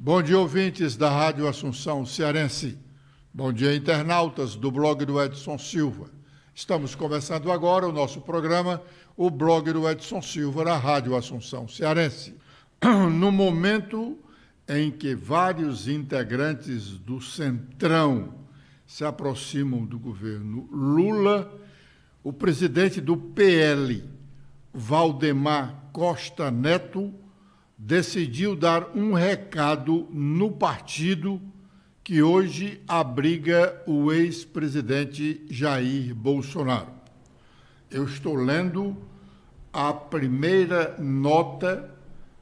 Bom dia, ouvintes da Rádio Assunção Cearense. Bom dia, internautas do blog do Edson Silva. Estamos começando agora o nosso programa, o blog do Edson Silva, na Rádio Assunção Cearense. No momento em que vários integrantes do Centrão se aproximam do governo Lula, o presidente do PL, Valdemar Costa Neto, decidiu dar um recado no partido que hoje abriga o ex-presidente Jair Bolsonaro. Eu estou lendo a primeira nota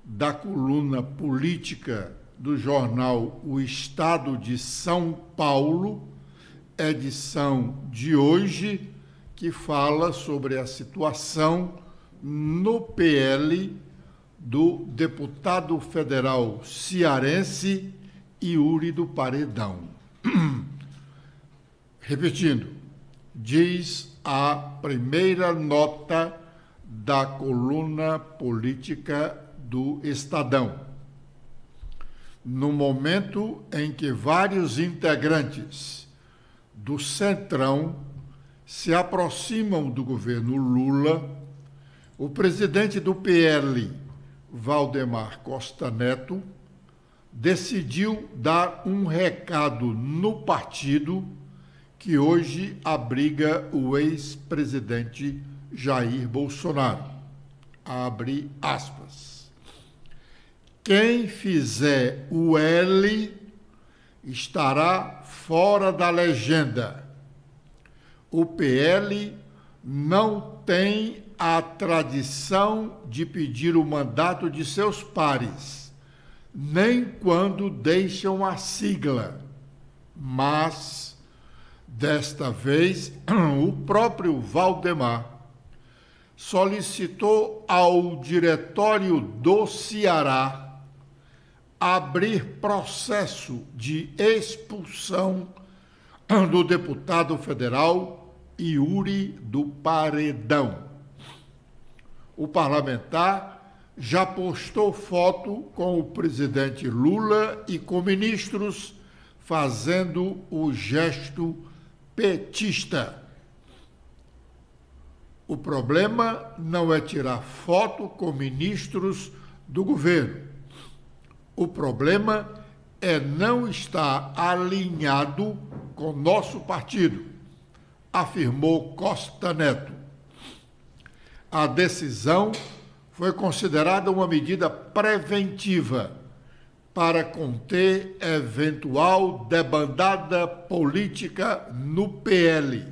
da coluna política do jornal O Estado de São Paulo, edição de hoje, que fala sobre a situação no PL do deputado federal cearense Yuri do Paredão. Repetindo, diz a primeira nota da coluna política do Estadão. No momento em que vários integrantes do Centrão se aproximam do governo Lula, o presidente do PL, Valdemar Costa Neto, decidiu dar um recado no partido que hoje abriga o ex-presidente Jair Bolsonaro. Abre aspas. Quem fizer o L estará fora da legenda. O PL não tem a tradição de pedir o mandato de seus pares, nem quando deixam a sigla, mas, desta vez, o próprio Valdemar solicitou ao Diretório do Ceará abrir processo de expulsão do deputado federal Yuri do Paredão. O parlamentar já postou foto com o presidente Lula e com ministros fazendo o gesto petista. O problema não é tirar foto com ministros do governo. O problema é não estar alinhado com nosso partido, afirmou Costa Neto. A decisão foi considerada uma medida preventiva para conter eventual debandada política no PL.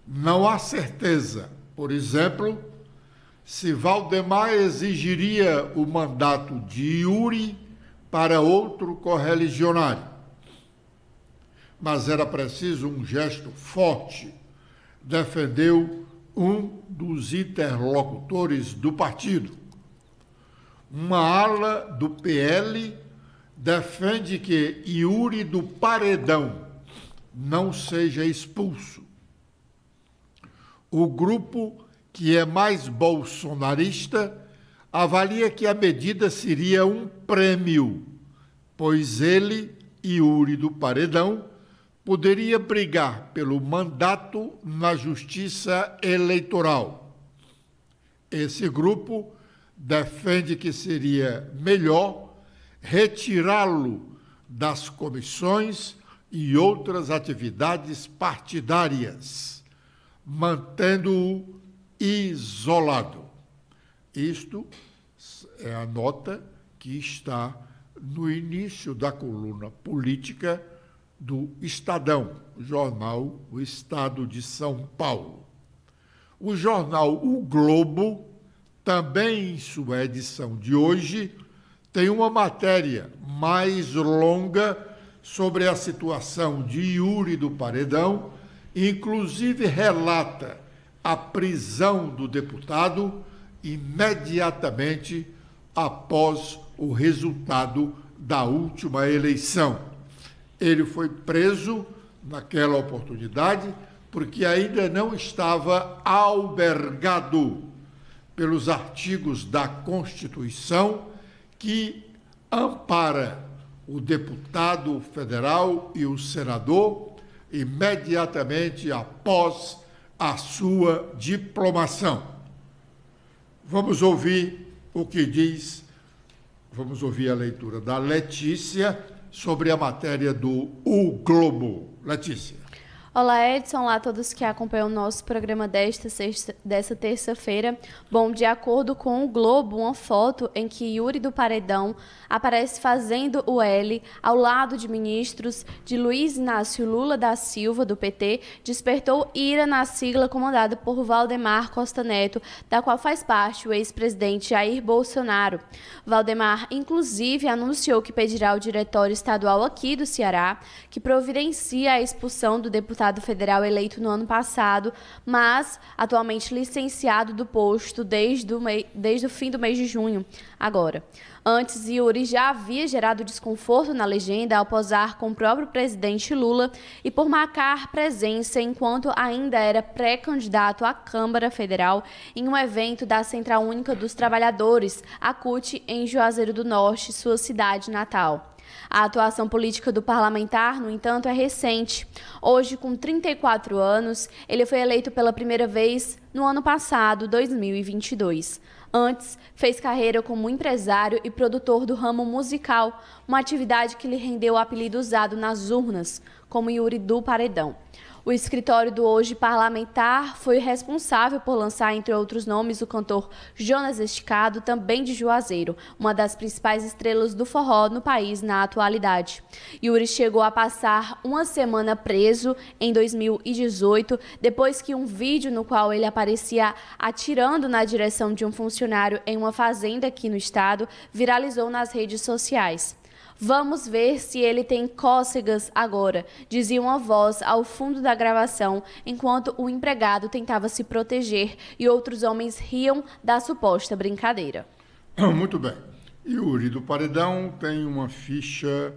Não há certeza, por exemplo, se Valdemar exigiria o mandato de Yuri para outro correligionário. Mas era preciso um gesto forte, defendeu um dos interlocutores do partido. Uma ala do PL defende que Yuri do Paredão não seja expulso. O grupo, que é mais bolsonarista, avalia que a medida seria um prêmio, pois ele, Yuri do Paredão, poderia brigar pelo mandato na Justiça Eleitoral. Esse grupo defende que seria melhor retirá-lo das comissões e outras atividades partidárias, mantendo-o isolado. Isto é a nota que está no início da coluna política do Estadão, jornal O Estado de São Paulo. O jornal O Globo, também em sua edição de hoje, tem uma matéria mais longa sobre a situação de Yuri do Paredão, inclusive relata a prisão do deputado imediatamente após o resultado da última eleição. Ele foi preso naquela oportunidade porque ainda não estava albergado pelos artigos da Constituição que ampara o deputado federal e o senador imediatamente após a sua diplomação. Vamos ouvir o que diz, vamos ouvir a leitura da Letícia sobre a matéria do O Globo. Letícia. Olá, Edson. Olá a todos que acompanham o nosso programa dessa terça-feira. Bom, de acordo com o Globo, uma foto em que Yuri do Paredão aparece fazendo o L ao lado de ministros de Luiz Inácio Lula da Silva, do PT, despertou ira na sigla comandada por Valdemar Costa Neto, da qual faz parte o ex-presidente Jair Bolsonaro. Valdemar, inclusive, anunciou que pedirá ao diretório estadual aqui do Ceará que providencia a expulsão do deputado federal eleito no ano passado, mas atualmente licenciado do posto desde o fim do mês de junho, agora. Antes, Yuri já havia gerado desconforto na legenda ao posar com o próprio presidente Lula e por marcar presença enquanto ainda era pré-candidato à Câmara Federal em um evento da Central Única dos Trabalhadores, a CUT, em Juazeiro do Norte, sua cidade natal. A atuação política do parlamentar, no entanto, é recente. Hoje, com 34 anos, ele foi eleito pela primeira vez no ano passado, 2022. Antes, fez carreira como empresário e produtor do ramo musical, uma atividade que lhe rendeu o apelido usado nas urnas, como Yuri do Paredão. O escritório do hoje parlamentar foi responsável por lançar, entre outros nomes, o cantor Jonas Esticado, também de Juazeiro, uma das principais estrelas do forró no país na atualidade. Yuri chegou a passar uma semana preso em 2018, depois que um vídeo no qual ele aparecia atirando na direção de um funcionário em uma fazenda aqui no estado viralizou nas redes sociais. Vamos ver se ele tem cócegas agora, dizia uma voz ao fundo da gravação, enquanto o empregado tentava se proteger e outros homens riam da suposta brincadeira. Muito bem. Yuri do Paredão tem uma ficha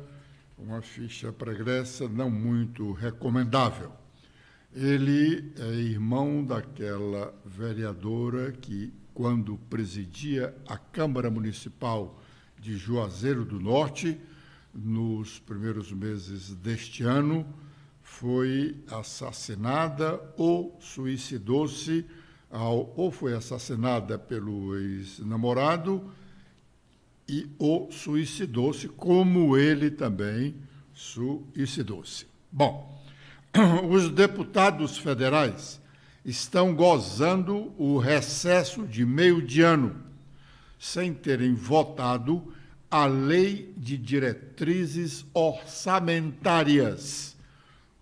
pregressa não muito recomendável. Ele é irmão daquela vereadora que, quando presidia a Câmara Municipal de Juazeiro do Norte, nos primeiros meses deste ano, foi assassinada ou suicidou-se, ou foi assassinada pelo ex-namorado ou suicidou-se, como ele também suicidou-se. Bom, os deputados federais estão gozando o recesso de meio de ano, sem terem votado a Lei de Diretrizes Orçamentárias,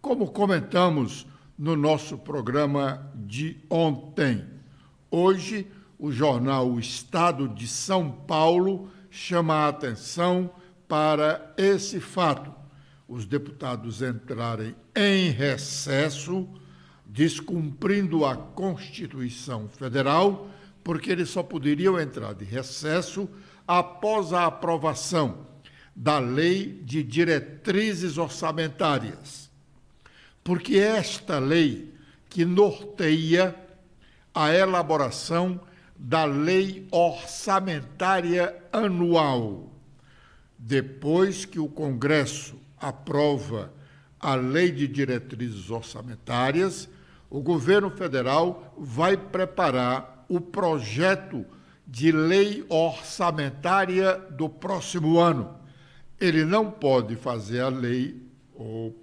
como comentamos no nosso programa de ontem. Hoje, o jornal O Estado de São Paulo chama a atenção para esse fato. Os deputados entrarem em recesso, descumprindo a Constituição Federal, porque eles só poderiam entrar de recesso após a aprovação da Lei de Diretrizes Orçamentárias, porque esta lei que norteia a elaboração da Lei Orçamentária Anual. Depois que o Congresso aprova a Lei de Diretrizes Orçamentárias, o governo federal vai preparar o projeto de lei orçamentária do próximo ano. Ele não pode fazer a lei ou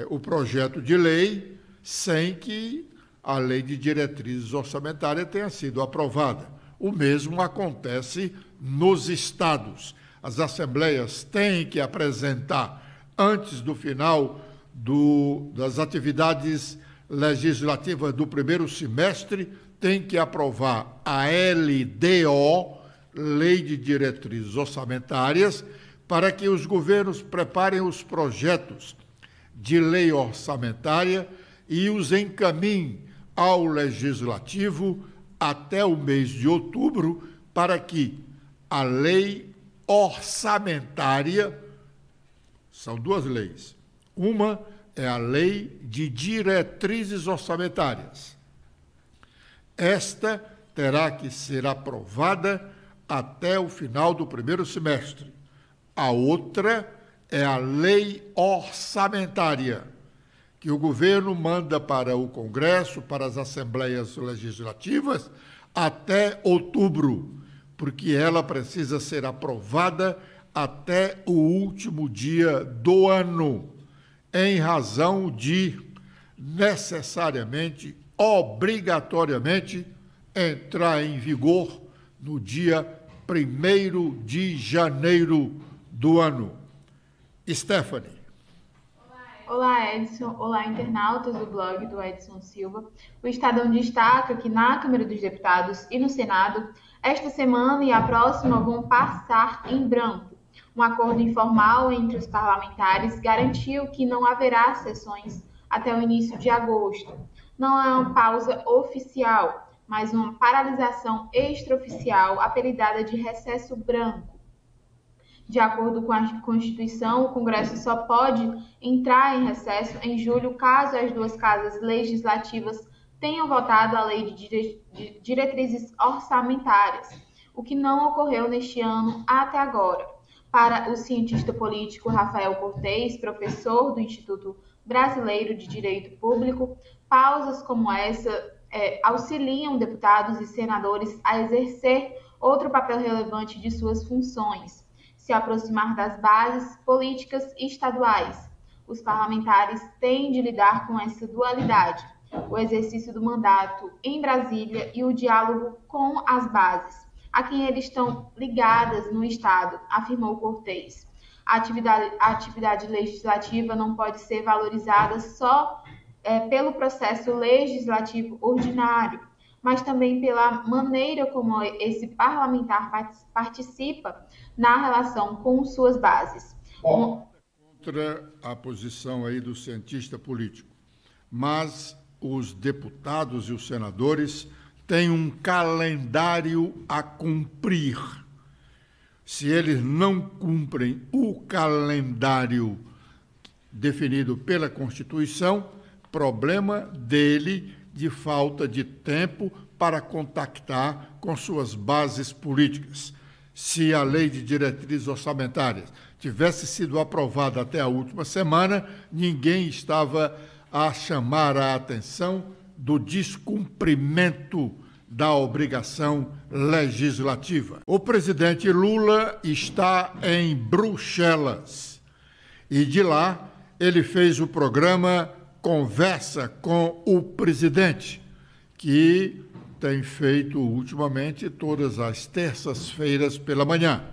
o projeto de lei sem que a lei de diretrizes orçamentárias tenha sido aprovada. O mesmo acontece nos estados. As assembleias têm que apresentar, antes do final das atividades legislativas do primeiro semestre, tem que aprovar a LDO, Lei de Diretrizes Orçamentárias, para que os governos preparem os projetos de lei orçamentária e os encaminhem ao Legislativo até o mês de outubro, para que a lei orçamentária, são duas leis, uma é a Lei de Diretrizes Orçamentárias. Esta terá que ser aprovada até o final do primeiro semestre. A outra é a lei orçamentária, que o governo manda para o Congresso, para as assembleias legislativas, até outubro, porque ela precisa ser aprovada até o último dia do ano, em razão de necessariamente, obrigatoriamente, entrar em vigor no dia 1º de janeiro do ano. Stephanie. Olá, Edson. Olá, internautas do blog do Edson Silva. O Estadão destaca que na Câmara dos Deputados e no Senado, esta semana e a próxima vão passar em branco. Um acordo informal entre os parlamentares garantiu que não haverá sessões até o início de agosto. Não é uma pausa oficial, mas uma paralisação extraoficial apelidada de recesso branco. De acordo com a Constituição, o Congresso só pode entrar em recesso em julho caso as duas casas legislativas tenham votado a Lei de Diretrizes Orçamentárias, o que não ocorreu neste ano até agora. Para o cientista político Rafael Cortez, professor do Instituto Brasileiro de Direito Público, pausas como essa auxiliam deputados e senadores a exercer outro papel relevante de suas funções, se aproximar das bases políticas estaduais. Os parlamentares têm de lidar com essa dualidade, o exercício do mandato em Brasília e o diálogo com as bases, a quem eles estão ligadas no Estado, afirmou Cortez. A atividade legislativa não pode ser valorizada só pelo processo legislativo ordinário, mas também pela maneira como esse parlamentar participa na relação com suas bases. Contra a posição aí do cientista político, mas os deputados e os senadores têm um calendário a cumprir. Se eles não cumprem o calendário definido pela Constituição, problema dele de falta de tempo para contactar com suas bases políticas. Se a Lei de Diretrizes Orçamentárias tivesse sido aprovada até a última semana, ninguém estava a chamar a atenção do descumprimento da obrigação legislativa. O presidente Lula está em Bruxelas e de lá ele fez o programa Conversa com o Presidente, que tem feito ultimamente todas as terças-feiras pela manhã.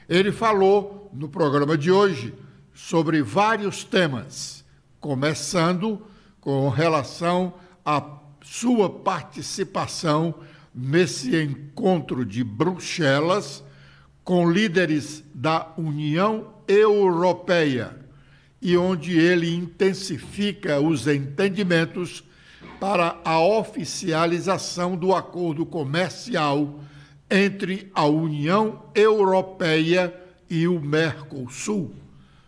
Ele falou no programa de hoje sobre vários temas, começando com relação à sua participação nesse encontro de Bruxelas com líderes da União Europeia, e onde ele intensifica os entendimentos para a oficialização do acordo comercial entre a União Europeia e o Mercosul.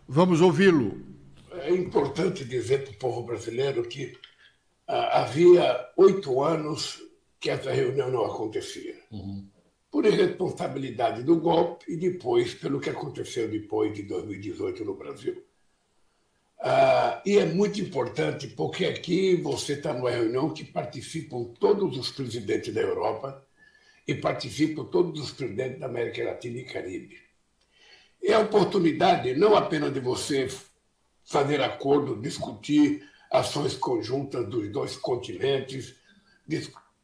Vamos ouvi-lo. É importante dizer para o povo brasileiro que havia 8 anos que essa reunião não acontecia. Por irresponsabilidade do golpe e depois pelo que aconteceu depois de 2018 no Brasil. E é muito importante porque aqui você está numa reunião que participam todos os presidentes da Europa e participam todos os presidentes da América Latina e Caribe. É a oportunidade não apenas de você fazer acordo, discutir ações conjuntas dos dois continentes,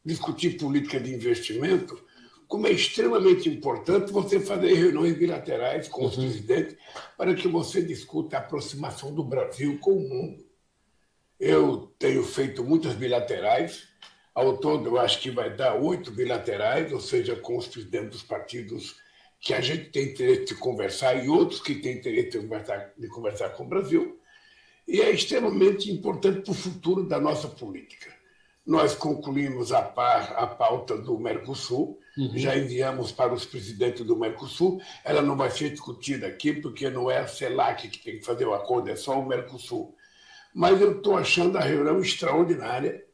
discutir política de investimento, como é extremamente importante você fazer reuniões bilaterais com os presidentes para que você discuta a aproximação do Brasil com o mundo. Eu tenho feito muitas bilaterais, ao todo eu acho que vai dar 8 bilaterais, ou seja, com os presidentes dos partidos que a gente tem interesse de conversar e outros que têm interesse de conversar com o Brasil, e é extremamente importante para o futuro da nossa política. Nós concluímos a pauta do Mercosul, já enviamos para os presidentes do Mercosul, ela não vai ser discutida aqui, porque não é a CELAC que tem que fazer o acordo, é só o Mercosul. Mas eu estou achando a reunião extraordinária,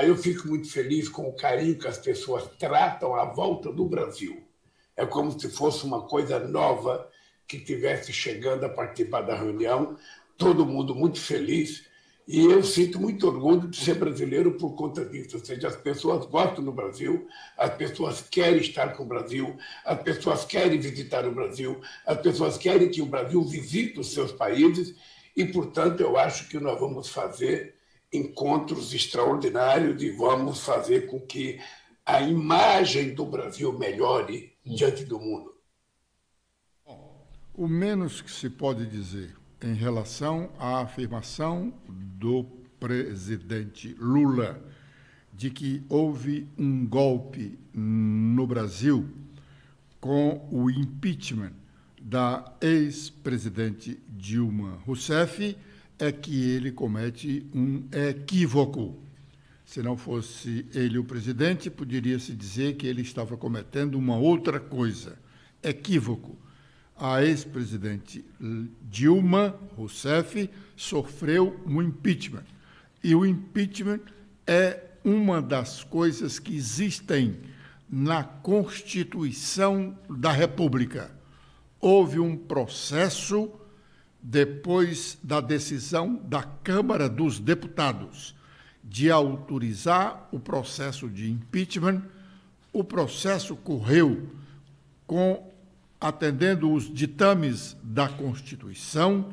eu fico muito feliz com o carinho que as pessoas tratam a volta do Brasil. É como se fosse uma coisa nova que estivesse chegando a participar da reunião, todo mundo muito feliz, e eu sinto muito orgulho de ser brasileiro por conta disso, ou seja, as pessoas gostam do Brasil, as pessoas querem estar com o Brasil, as pessoas querem visitar o Brasil, as pessoas querem que o Brasil visite os seus países, e, portanto, eu acho que nós vamos fazer encontros extraordinários e vamos fazer com que a imagem do Brasil melhore diante do mundo. O menos que se pode dizer em relação à afirmação do presidente Lula de que houve um golpe no Brasil com o impeachment da ex-presidente Dilma Rousseff é que ele comete um equívoco. Se não fosse ele o presidente, poderia-se dizer que ele estava cometendo uma outra coisa. Equívoco. A ex-presidente Dilma Rousseff sofreu um impeachment. E o impeachment é uma das coisas que existem na Constituição da República. Houve um processo depois da decisão da Câmara dos Deputados de autorizar o processo de impeachment. O processo correu atendendo os ditames da Constituição.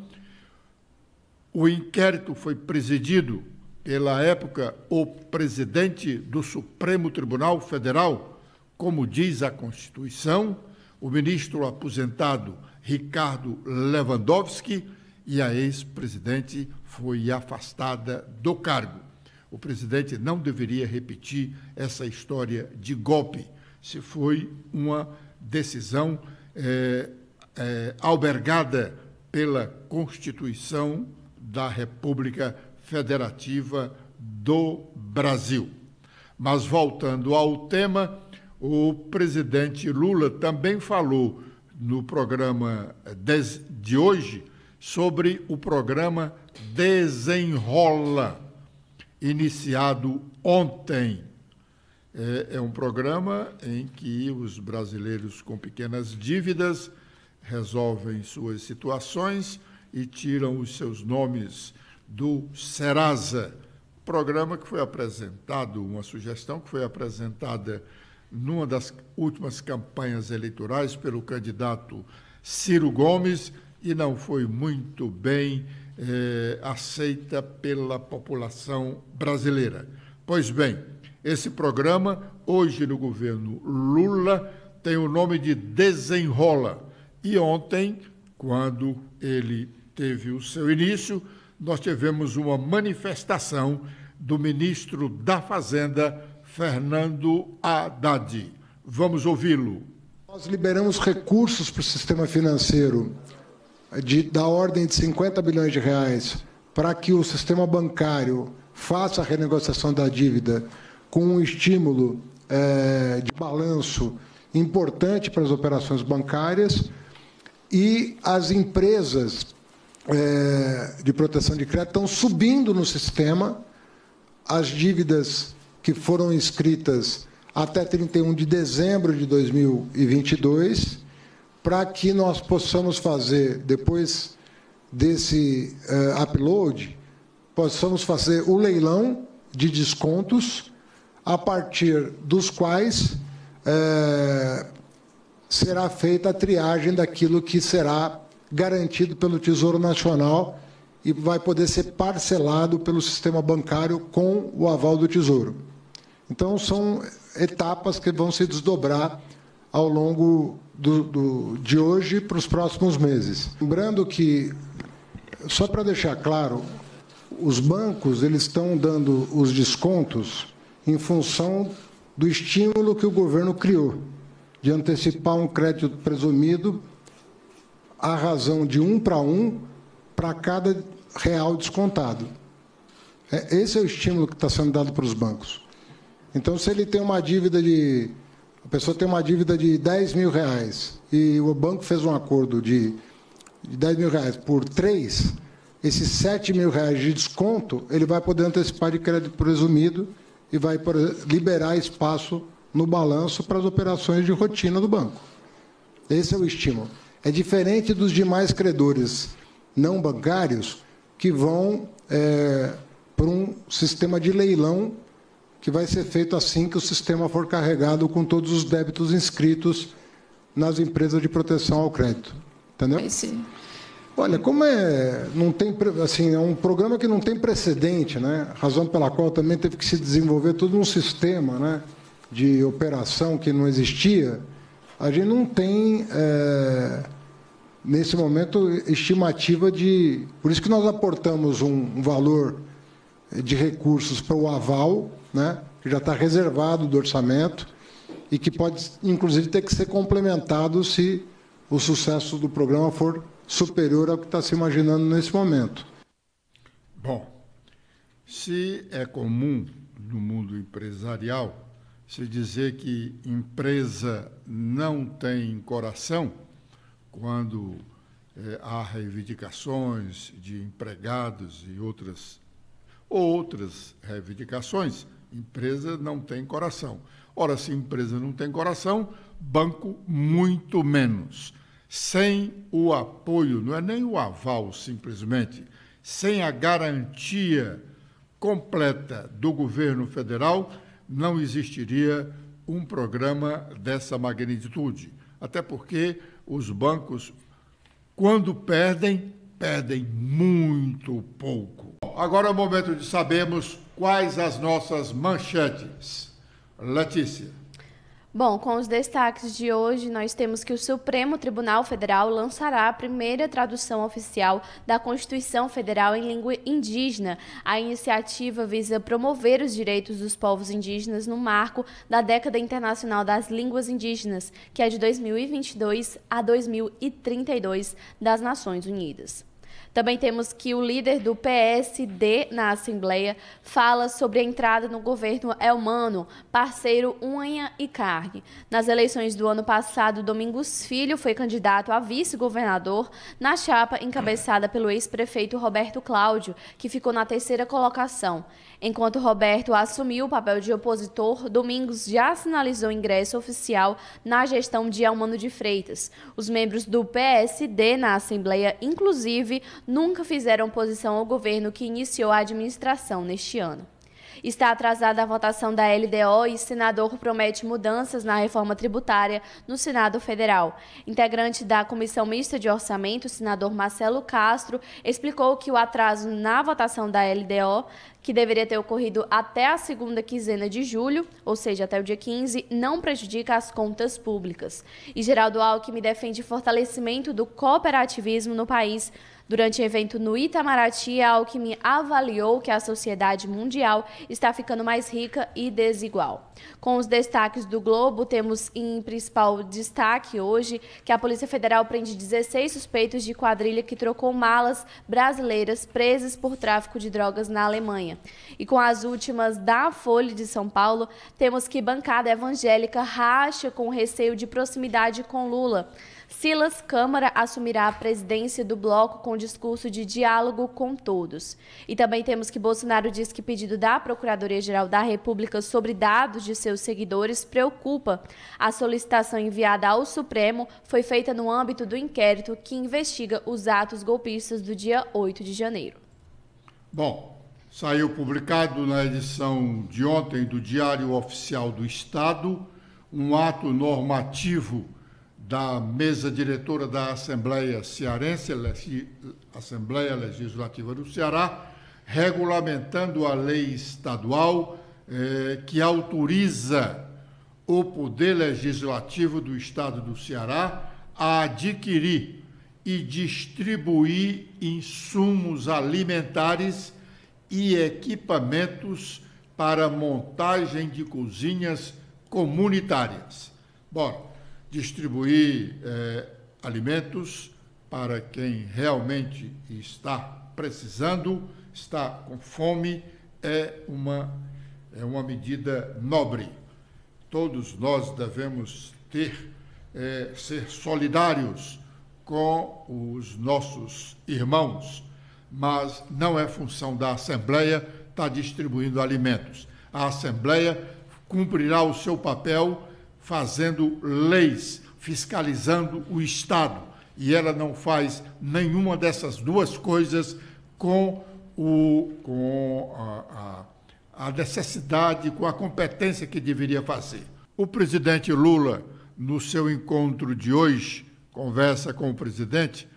O inquérito foi presidido, pela época, o presidente do Supremo Tribunal Federal, como diz a Constituição, o ministro aposentado Ricardo Lewandowski, e a ex-presidente foi afastada do cargo. O presidente não deveria repetir essa história de golpe, se foi uma decisão albergada pela Constituição da República Federativa do Brasil. Mas, voltando ao tema, o presidente Lula também falou no programa de hoje sobre o programa Desenrola, iniciado ontem. É um programa em que os brasileiros com pequenas dívidas resolvem suas situações e tiram os seus nomes do Serasa. Programa que foi apresentado, uma sugestão que foi apresentada numa das últimas campanhas eleitorais pelo candidato Ciro Gomes e não foi muito bem aceita pela população brasileira. Pois bem, esse programa, hoje no governo Lula, tem o nome de Desenrola. E ontem, quando ele teve o seu início, nós tivemos uma manifestação do ministro da Fazenda, Fernando Haddad. Vamos ouvi-lo. Nós liberamos recursos para o sistema financeiro da ordem de 50 bilhões de reais para que o sistema bancário faça a renegociação da dívida com um estímulo de balanço importante para as operações bancárias, e as empresas de proteção de crédito estão subindo no sistema. As dívidas que foram inscritas até 31 de dezembro de 2022, para que nós possamos fazer, depois desse upload, possamos fazer o leilão de descontos, a partir dos quais será feita a triagem daquilo que será garantido pelo Tesouro Nacional e vai poder ser parcelado pelo sistema bancário com o aval do Tesouro. Então, são etapas que vão se desdobrar ao longo de hoje para os próximos meses. Lembrando que, só para deixar claro, os bancos eles estão dando os descontos em função do estímulo que o governo criou, de antecipar um crédito presumido à razão de 1 para cada real descontado. Esse é o estímulo que está sendo dado para os bancos. Então, se ele tem uma dívida a pessoa tem uma dívida de 10 mil reais e o banco fez um acordo de 10 mil reais por 3, esses 7 mil reais de desconto, ele vai poder antecipar de crédito presumido e vai liberar espaço no balanço para as operações de rotina do banco. Esse é o estímulo. É diferente dos demais credores não bancários que vão para um sistema de leilão que vai ser feito assim que o sistema for carregado com todos os débitos inscritos nas empresas de proteção ao crédito. Entendeu? Sim. Olha, como não tem, assim, é um programa que não tem precedente, né? Razão pela qual também teve que se desenvolver todo um sistema, né, de operação que não existia. A gente não tem, nesse momento, estimativa de... Por isso que nós aportamos um valor de recursos para o aval, né, que já está reservado do orçamento e que pode, inclusive, ter que ser complementado se o sucesso do programa for superior ao que está se imaginando nesse momento. Bom, se é comum no mundo empresarial se dizer que empresa não tem coração, quando há reivindicações de empregados e outras reivindicações, empresa não tem coração. Ora, se empresa não tem coração, banco muito menos. Sem o apoio, não é nem o aval, simplesmente, sem a garantia completa do governo federal, não existiria um programa dessa magnitude. Até porque os bancos, quando perdem muito pouco. Agora é o momento de sabermos quais as nossas manchetes. Letícia. Bom, com os destaques de hoje, nós temos que o Supremo Tribunal Federal lançará a primeira tradução oficial da Constituição Federal em língua indígena. A iniciativa visa promover os direitos dos povos indígenas no marco da Década Internacional das Línguas Indígenas, que é de 2022 a 2032 das Nações Unidas. Também temos que o líder do PSD na Assembleia fala sobre a entrada no governo Elmano, parceiro unha e carne. Nas eleições do ano passado, Domingos Filho foi candidato a vice-governador na chapa encabeçada pelo ex-prefeito Roberto Cláudio, que ficou na terceira colocação. Enquanto Roberto assumiu o papel de opositor, Domingos já sinalizou ingresso oficial na gestão de Elmano de Freitas. Os membros do PSD na Assembleia, inclusive, nunca fizeram oposição ao governo que iniciou a administração neste ano. Está atrasada a votação da LDO e senador promete mudanças na reforma tributária no Senado Federal. Integrante da Comissão Mista de Orçamento, o senador Marcelo Castro, explicou que o atraso na votação da LDO, que deveria ter ocorrido até a segunda quinzena de julho, ou seja, até o dia 15, não prejudica as contas públicas. E Geraldo Alckmin defende fortalecimento do cooperativismo no país. Durante o evento no Itamaraty, Alckmin avaliou que a sociedade mundial está ficando mais rica e desigual. Com os destaques do Globo, temos em principal destaque hoje que a Polícia Federal prende 16 suspeitos de quadrilha que trocou malas brasileiras presas por tráfico de drogas na Alemanha. E com as últimas da Folha de São Paulo, temos que bancada evangélica racha com receio de proximidade com Lula. Silas Câmara assumirá a presidência do bloco com discurso de diálogo com todos. E também temos que Bolsonaro diz que pedido da Procuradoria-Geral da República sobre dados de seus seguidores preocupa. A solicitação enviada ao Supremo foi feita no âmbito do inquérito que investiga os atos golpistas do dia 8 de janeiro. Bom, saiu publicado na edição de ontem do Diário Oficial do Estado um ato normativo da mesa diretora da Assembleia Cearense, Assembleia Legislativa do Ceará, regulamentando a lei estadual que autoriza o Poder Legislativo do Estado do Ceará a adquirir e distribuir insumos alimentares e equipamentos para montagem de cozinhas comunitárias. Bom, distribuir alimentos para quem realmente está precisando, está com fome, é uma medida nobre. Todos nós devemos ser solidários com os nossos irmãos, mas não é função da Assembleia estar distribuindo alimentos. A Assembleia cumprirá o seu papel fazendo leis, fiscalizando o Estado. e ela não faz nenhuma dessas duas coisas com a necessidade, com a competência que deveria fazer. O presidente Lula, no seu encontro de hoje, conversa com o presidente,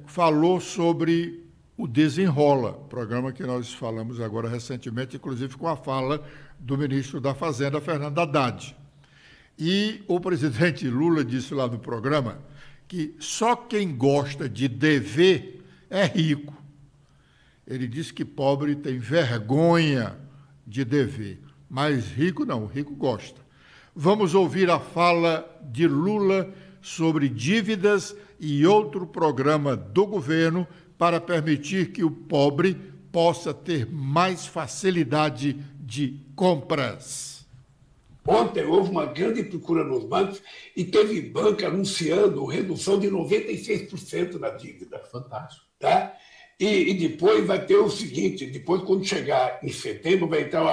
falou sobre o Desenrola, programa que nós falamos agora recentemente, inclusive com a fala do ministro da Fazenda, Fernando Haddad. E o presidente Lula disse lá no programa que só quem gosta de dever é rico. Ele disse que pobre tem vergonha de dever, mas rico não, rico gosta. Vamos ouvir a fala de Lula sobre dívidas e outro programa do governo para permitir que o pobre possa ter mais facilidade de compras. Ontem houve uma grande procura nos bancos e teve banco anunciando redução de 96% na dívida. Fantástico. Tá? E depois vai ter o seguinte, depois quando chegar em setembro vai entrar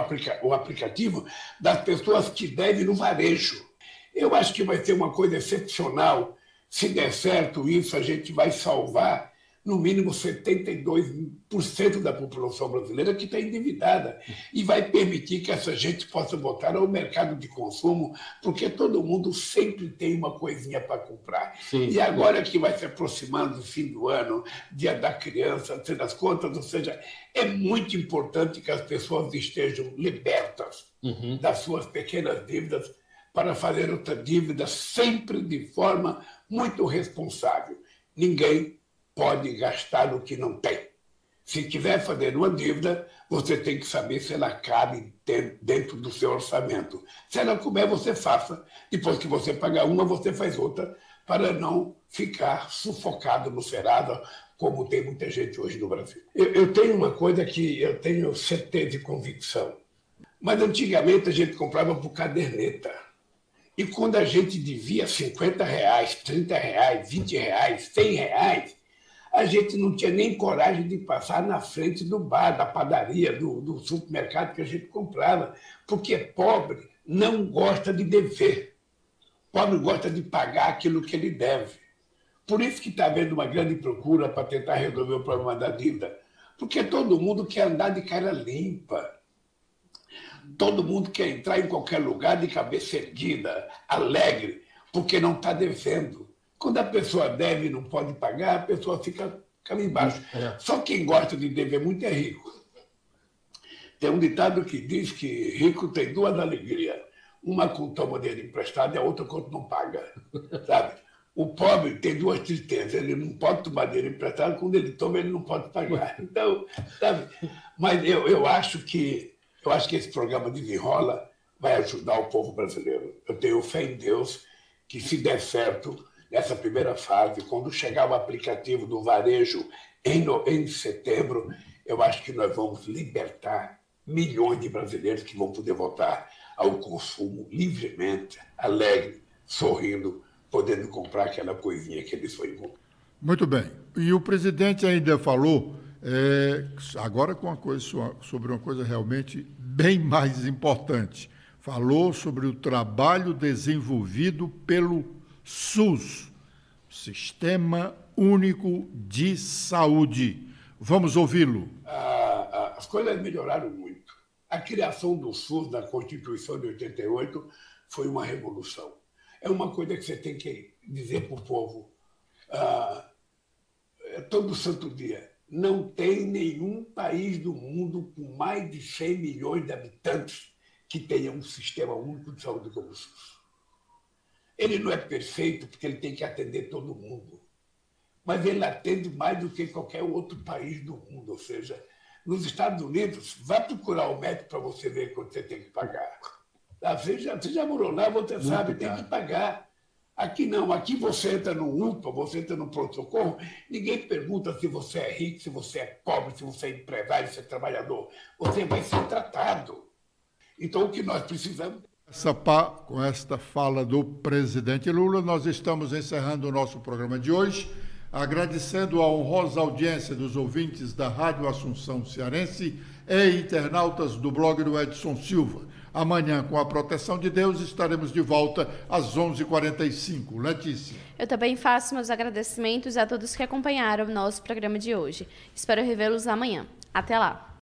o aplicativo das pessoas que devem no varejo. Eu acho que vai ser uma coisa excepcional. Se der certo isso, a gente vai salvar no mínimo 72% da população brasileira que está endividada e vai permitir que essa gente possa voltar ao mercado de consumo, porque todo mundo sempre tem uma coisinha para comprar. Sim. E agora que vai se aproximando do fim do ano, Dia da Criança, das contas, ou seja, é muito importante que as pessoas estejam libertas das suas pequenas dívidas para fazer outra dívida sempre de forma muito responsável. Ninguém pode gastar o que não tem. Se quiser fazer uma dívida, você tem que saber se ela cabe dentro do seu orçamento. Se ela couber, você faça. Depois que você pagar uma, você faz outra, para não ficar sufocado no Serasa, como tem muita gente hoje no Brasil. Eu tenho uma coisa que eu tenho certeza e convicção. Mas antigamente a gente comprava por caderneta. E quando a gente devia R$50, R$30, R$20, R$100, a gente não tinha nem coragem de passar na frente do bar, da padaria, do supermercado que a gente comprava, porque pobre não gosta de dever. Pobre gosta de pagar aquilo que ele deve. Por isso que está havendo uma grande procura para tentar resolver o problema da dívida, porque todo mundo quer andar de cara limpa. Todo mundo quer entrar em qualquer lugar de cabeça erguida, alegre, porque não está devendo. Quando a pessoa deve e não pode pagar, a pessoa fica embaixo. Só quem gosta de dever muito é rico. Tem um ditado que diz que rico tem duas alegrias. Uma quando toma dinheiro emprestado e a outra quando não paga. Sabe? O pobre tem duas tristezas. Ele não pode tomar dinheiro emprestado, quando ele toma, ele não pode pagar. Então, sabe? Mas eu acho que esse programa Desenrola vai ajudar o povo brasileiro. Eu tenho fé em Deus que, se der certo, nessa primeira fase, quando chegar o aplicativo do varejo em setembro, eu acho que nós vamos libertar milhões de brasileiros que vão poder voltar ao consumo livremente, alegre, sorrindo, podendo comprar aquela coisinha que eles sonham comprar. Muito bem. E o presidente ainda falou, agora sobre uma coisa realmente bem mais importante. Falou sobre o trabalho desenvolvido pelo SUS, Sistema Único de Saúde. Vamos ouvi-lo. As coisas melhoraram muito. A criação do SUS na Constituição de 88 foi uma revolução. É uma coisa que você tem que dizer para o povo todo santo dia. Não tem nenhum país do mundo com mais de 100 milhões de habitantes que tenha um sistema único de saúde como o SUS. Ele não é perfeito porque ele tem que atender todo mundo, mas ele atende mais do que qualquer outro país do mundo. Ou seja, nos Estados Unidos, vai procurar um médico para você ver quanto você tem que pagar. Você já morou lá, você sabe, tem que pagar. Aqui não, aqui você entra no UPA, você entra no pronto-socorro, ninguém pergunta se você é rico, se você é pobre, se você é empresário, se é trabalhador. Você vai ser tratado. Então, o que nós precisamos... Com esta fala do presidente Lula, nós estamos encerrando o nosso programa de hoje, agradecendo a honrosa audiência dos ouvintes da Rádio Assunção Cearense e internautas do blog do Edson Silva. Amanhã, com a proteção de Deus, estaremos de volta às 11h45. Letícia. Eu também faço meus agradecimentos a todos que acompanharam o nosso programa de hoje. Espero revê-los amanhã. Até lá.